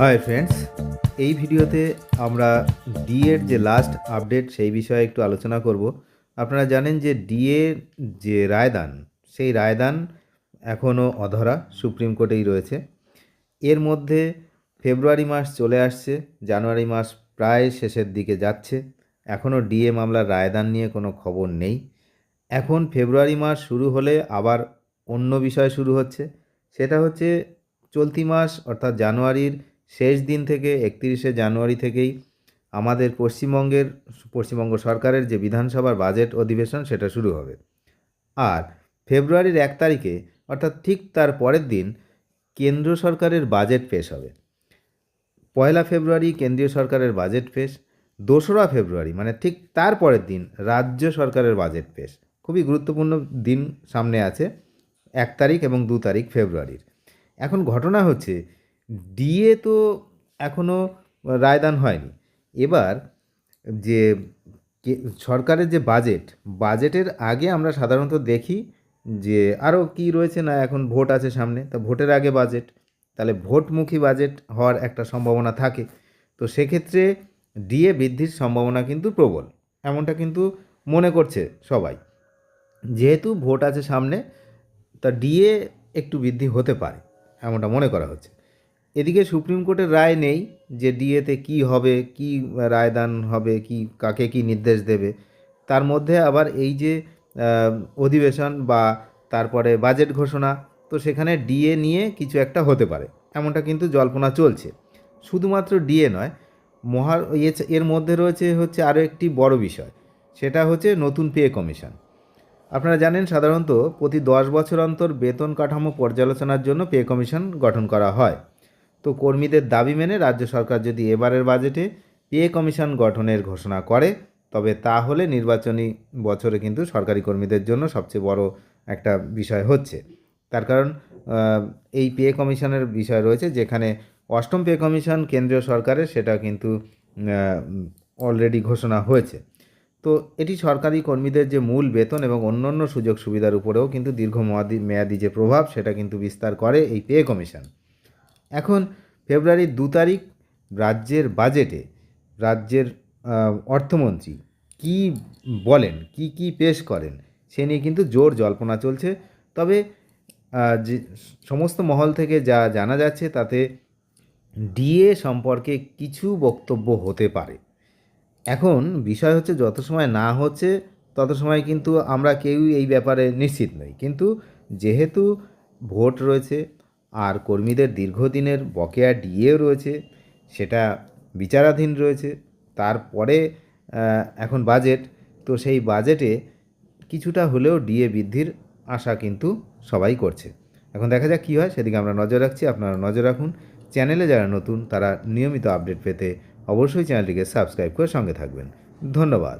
Hi friends, এই ভিডিওতে আমরা ডিএর যে লাস্ট আপডেট সেই বিষয়ে একটু আলোচনা করব। আপনারা জানেন যে ডিএর যে রায়দান, সেই রায়দান এখনও অধরা, সুপ্রিম কোর্টেই রয়েছে। এর মধ্যে ফেব্রুয়ারি মাস চলে আসছে, জানুয়ারি মাস প্রায় শেষের দিকে যাচ্ছে, এখনও ডিএ মামলার রায়দান নিয়ে কোনো খবর নেই। এখন ফেব্রুয়ারি মাস শুরু হলে আবার অন্য বিষয় শুরু হচ্ছে, সেটা হচ্ছে চলতি মাস অর্থাৎ জানুয়ারির শেষ দিন থেকে 31শে জানুয়ারি থেকেই আমাদের পশ্চিমবঙ্গ সরকারের যে বিধানসভার বাজেট অধিবেশন সেটা শুরু হবে। আর ফেব্রুয়ারির 1 তারিখে অর্থাৎ ঠিক তার পরের দিন কেন্দ্র সরকারের বাজেট পেশ হবে। 1 ফেব্রুয়ারি কেন্দ্রীয় সরকারের বাজেট পেশ, 2রা ফেব্রুয়ারি মানে ঠিক তার পরের দিন রাজ্য সরকারের বাজেট পেশ। খুবই গুরুত্বপূর্ণ দিন সামনে আছে, 1 তারিখ এবং 2 তারিখ ফেব্রুয়ারির। এখন ঘটনা হচ্ছে ডিএ তো এখনও রায়দান হয়নি। এবার যে সরকারের যে বাজেটের আগে আমরা সাধারণত দেখি যে আরও কি রয়েছে, না এখন ভোট আছে সামনে, তা ভোটের আগে বাজেট, তাহলে ভোটমুখী বাজেট হওয়ার একটা সম্ভাবনা থাকে। তো সেক্ষেত্রে ডিএ বৃদ্ধির সম্ভাবনা কিন্তু প্রবল, এমনটা কিন্তু মনে করছে সবাই। যেহেতু ভোট আছে সামনে, তা ডিএ একটু বৃদ্ধি হতে পারে, এমনটা মনে করা হচ্ছে। এদিকে সুপ্রিম কোর্টের রায় নেই যে ডিএতে কি হবে, কি রায়দান হবে, কি কাকে কি নির্দেশ দেবে। তার মধ্যে আবার এই যে অধিবেশন বা তারপরে বাজেট ঘোষণা, তো সেখানে ডিএ নিয়ে কিছু একটা হতে পারে, এমনটা কিন্তু জল্পনা চলছে। শুধুমাত্র ডিএ নয়, এর মধ্যে হচ্ছে আরও একটি বড় বিষয়, সেটা হচ্ছে নতুন পে কমিশন। আপনারা জানেন সাধারণত প্রতি 10 বছর অন্তর বেতন কাঠামো পর্যালোচনার জন্য পে কমিশন গঠন করা হয়। তো কর্মীদের দাবি মেনে রাজ্য সরকার যদি এবারের বাজেটে পে কমিশন গঠনের ঘোষণা করে, তবে তাহলে নির্বাচনী বছরে কিন্তু সরকারি কর্মীদের জন্য সবচেয়ে বড় একটা বিষয় হচ্ছে। তার কারণ এই পে কমিশনের বিষয় রয়েছে, যেখানে 8ম পে কমিশন কেন্দ্রীয় সরকারের, সেটা কিন্তু অলরেডি ঘোষণা হয়েছে। তো এটি সরকারি কর্মীদের যে মূল বেতন এবং অন্যান্য সুযোগ সুবিধার উপরেও কিন্তু মেয়াদি যে প্রভাব, সেটা কিন্তু বিস্তার করে এই পে কমিশন। এখন ফেব্রুয়ারির 2 তারিখ রাজ্যের বাজেটে রাজ্যের অর্থমন্ত্রী কি বলেন, কি পেশ করেন, সে নিয়ে কিন্তু জোর জল্পনা চলছে। তবে যে সমস্ত মহল থেকে যা জানা যাচ্ছে, তাতে ডিএ সম্পর্কে কিছু বক্তব্য হতে পারে। এখন বিষয় হচ্ছে, যত সময় না হচ্ছে তত সময় কিন্তু আমরা কেউই এই ব্যাপারে নিশ্চিত নই। কিন্তু যেহেতু ভোট রয়েছে আর কর্মীদের দীর্ঘদিনের বকেয়া ডিএও রয়েছে, সেটা বিচারাধীন রয়েছে, তারপরে এখন বাজেট, তো সেই বাজেটে কিছুটা হলেও ডিএ বৃদ্ধির আশা কিন্তু সবাই করছে। এখন দেখা যাক কী হয়, সেদিকে আমরা নজর রাখছি, আপনারা নজর রাখুন। চ্যানেলে যারা নতুন, তারা নিয়মিত আপডেট পেতে অবশ্যই চ্যানেলটিকে সাবস্ক্রাইব করে সঙ্গে থাকবেন। ধন্যবাদ।